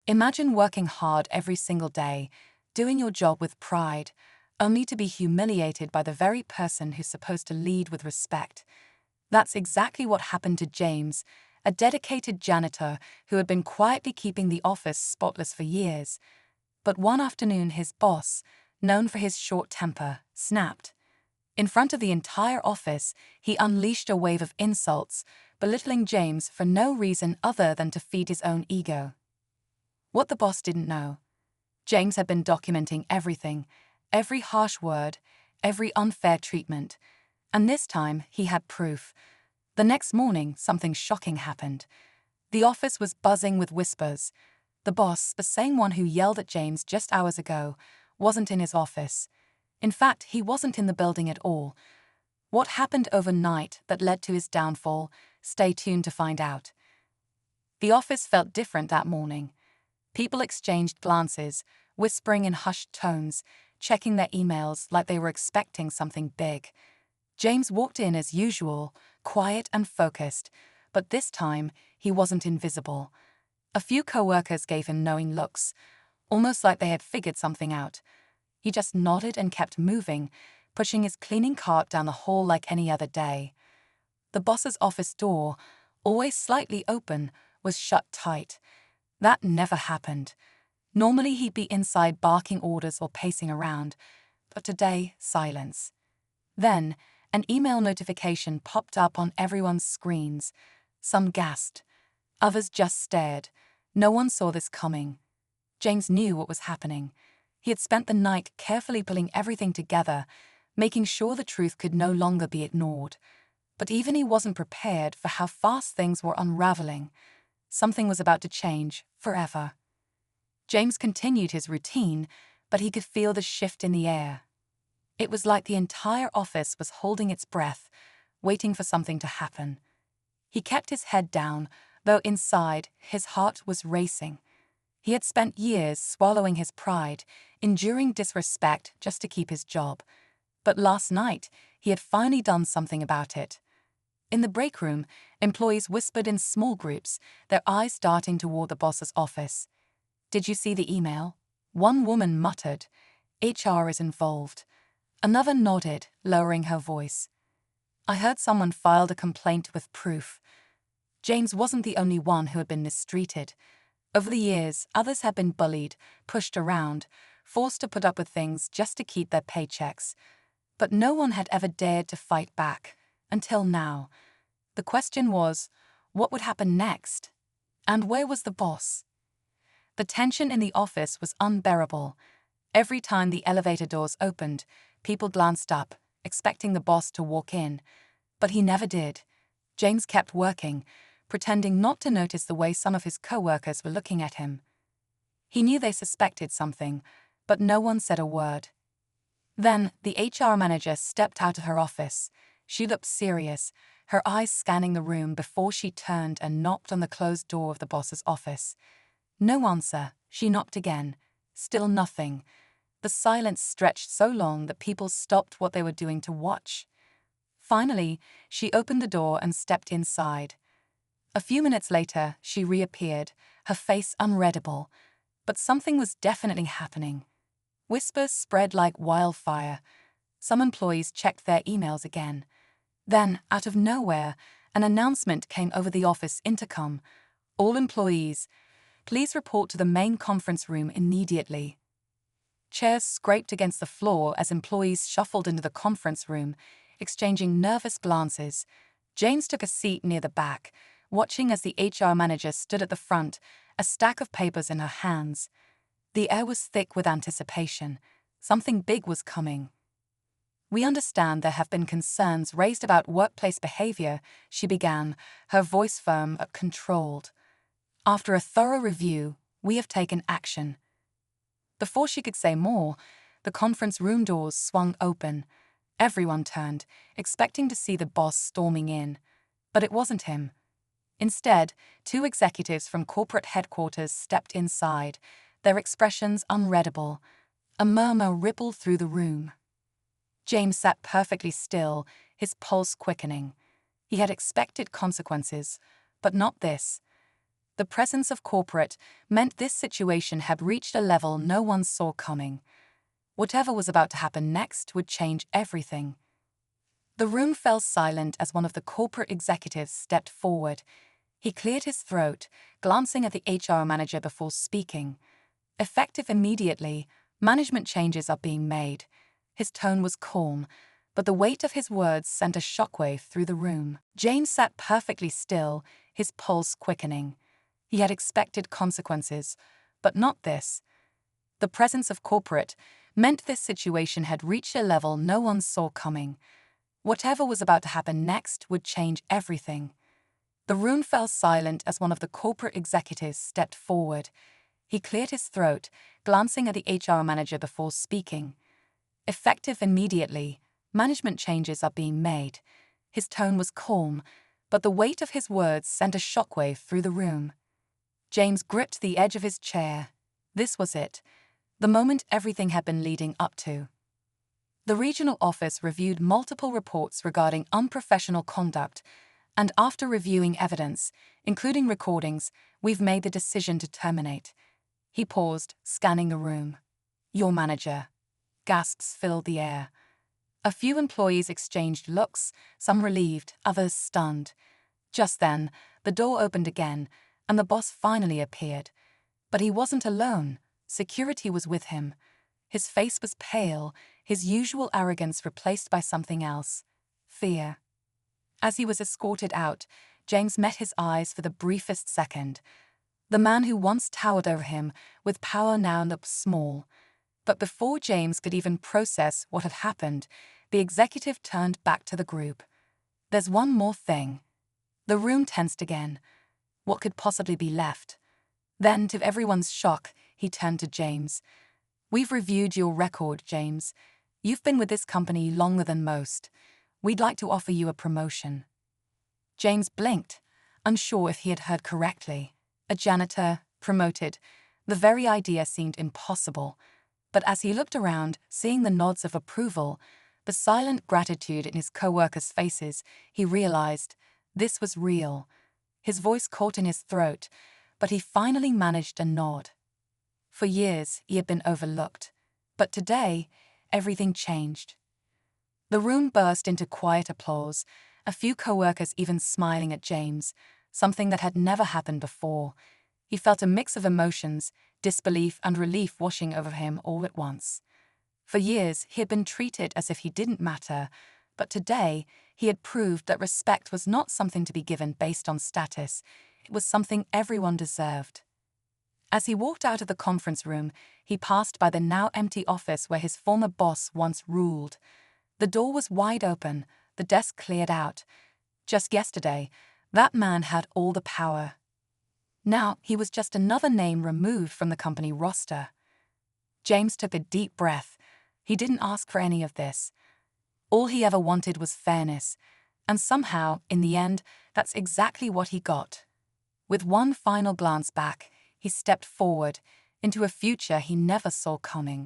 Imagine working hard every single day, doing your job with pride, only to be humiliated by the very person who's supposed to lead with respect. That's exactly what happened to James, a dedicated janitor who had been quietly keeping the office spotless for years. But one afternoon his boss, known for his short temper, snapped. In front of the entire office, he unleashed a wave of insults, belittling James for no reason other than to feed his own ego. What the boss didn't know: James had been documenting everything, every harsh word, every unfair treatment. And this time, he had proof. The next morning, something shocking happened. The office was buzzing with whispers. The boss, the same one who yelled at James just hours ago, wasn't in his office. In fact, he wasn't in the building at all. What happened overnight that led to his downfall? Stay tuned to find out. The office felt different that morning. People exchanged glances, whispering in hushed tones, checking their emails like they were expecting something big. James walked in as usual, quiet and focused, but this time he wasn't invisible. A few co-workers gave him knowing looks, almost like they had figured something out. He just nodded and kept moving, pushing his cleaning cart down the hall like any other day. The boss's office door, always slightly open, was shut tight. That never happened. Normally he'd be inside barking orders or pacing around, but today, silence. Then, an email notification popped up on everyone's screens. Some gasped. Others just stared. No one saw this coming. James knew what was happening. He had spent the night carefully pulling everything together, making sure the truth could no longer be ignored. But even he wasn't prepared for how fast things were unraveling. Something was about to change forever. James continued his routine, but he could feel the shift in the air. It was like the entire office was holding its breath, waiting for something to happen. He kept his head down, though inside his heart was racing. He had spent years swallowing his pride, enduring disrespect just to keep his job. But last night, he had finally done something about it. In the break room, employees whispered in small groups, their eyes darting toward the boss's office. "Did you see the email?" One woman muttered, "HR is involved." Another nodded, lowering her voice. "I heard someone filed a complaint with proof." James wasn't the only one who had been mistreated. Over the years, others had been bullied, pushed around, forced to put up with things just to keep their paychecks. But no one had ever dared to fight back, until now. The question was, what would happen next? And where was the boss? The tension in the office was unbearable. Every time the elevator doors opened, people glanced up, expecting the boss to walk in. But he never did. James kept working, pretending not to notice the way some of his co-workers were looking at him. He knew they suspected something, but no one said a word. Then the HR manager stepped out of her office. She looked serious, her eyes scanning the room before she turned and knocked on the closed door of the boss's office. No answer. She knocked again. Still nothing. The silence stretched so long that people stopped what they were doing to watch. Finally, she opened the door and stepped inside. A few minutes later, she reappeared, her face unreadable. But something was definitely happening. Whispers spread like wildfire. Some employees checked their emails again. Then, out of nowhere, an announcement came over the office intercom. "All employees, please report to the main conference room immediately." Chairs scraped against the floor as employees shuffled into the conference room, exchanging nervous glances. James took a seat near the back, watching as the HR manager stood at the front, a stack of papers in her hands. The air was thick with anticipation. Something big was coming. "We understand there have been concerns raised about workplace behavior," she began, her voice firm but controlled. "After a thorough review, we have taken action." Before she could say more, the conference room doors swung open. Everyone turned, expecting to see the boss storming in. But it wasn't him. Instead, two executives from corporate headquarters stepped inside, their expressions unreadable. A murmur rippled through the room. James sat perfectly still, his pulse quickening. He had expected consequences, but not this. The presence of corporate meant this situation had reached a level no one saw coming. Whatever was about to happen next would change everything. The room fell silent as one of the corporate executives stepped forward. He cleared his throat, glancing at the HR manager before speaking. Effective immediately, management changes are being made. His tone was calm, but the weight of his words sent a shockwave through the room. James sat perfectly still, his pulse quickening. He had expected consequences, but not this. The presence of corporate meant this situation had reached a level no one saw coming. Whatever was about to happen next would change everything. The room fell silent as one of the corporate executives stepped forward. He cleared his throat, glancing at the HR manager before speaking. Effective immediately, management changes are being made. His tone was calm, but the weight of his words sent a shockwave through the room. James gripped the edge of his chair. This was it, the moment everything had been leading up to. The regional office reviewed multiple reports regarding unprofessional conduct, and after reviewing evidence, including recordings, we've made the decision to terminate. He paused, scanning the room. Your manager. Gasps filled the air. A few employees exchanged looks, some relieved, others stunned. Just then, the door opened again, and the boss finally appeared. But he wasn't alone. Security was with him. His face was pale, his usual arrogance replaced by something else: fear. As he was escorted out, James met his eyes for the briefest second. The man who once towered over him, with power now looked small. But before James could even process what had happened, the executive turned back to the group. There's one more thing. The room tensed again. What could possibly be left? Then, to everyone's shock, he turned to James. We've reviewed your record, James. You've been with this company longer than most. We'd like to offer you a promotion. James blinked, unsure if he had heard correctly. A janitor, promoted. The very idea seemed impossible. But as he looked around, seeing the nods of approval, the silent gratitude in his co-workers' faces, he realized this was real. His voice caught in his throat, but he finally managed a nod. For years, he had been overlooked. But today, everything changed. The room burst into quiet applause, a few co-workers even smiling at James, something that had never happened before. He felt a mix of emotions, disbelief and relief washing over him all at once. For years, he had been treated as if he didn't matter, but today, he had proved that respect was not something to be given based on status. It was something everyone deserved. As he walked out of the conference room, he passed by the now empty office where his former boss once ruled. The door was wide open, the desk cleared out. Just yesterday, that man had all the power. Now, he was just another name removed from the company roster. James took a deep breath. He didn't ask for any of this. All he ever wanted was fairness, and somehow, in the end, that's exactly what he got. With one final glance back, he stepped forward into a future he never saw coming.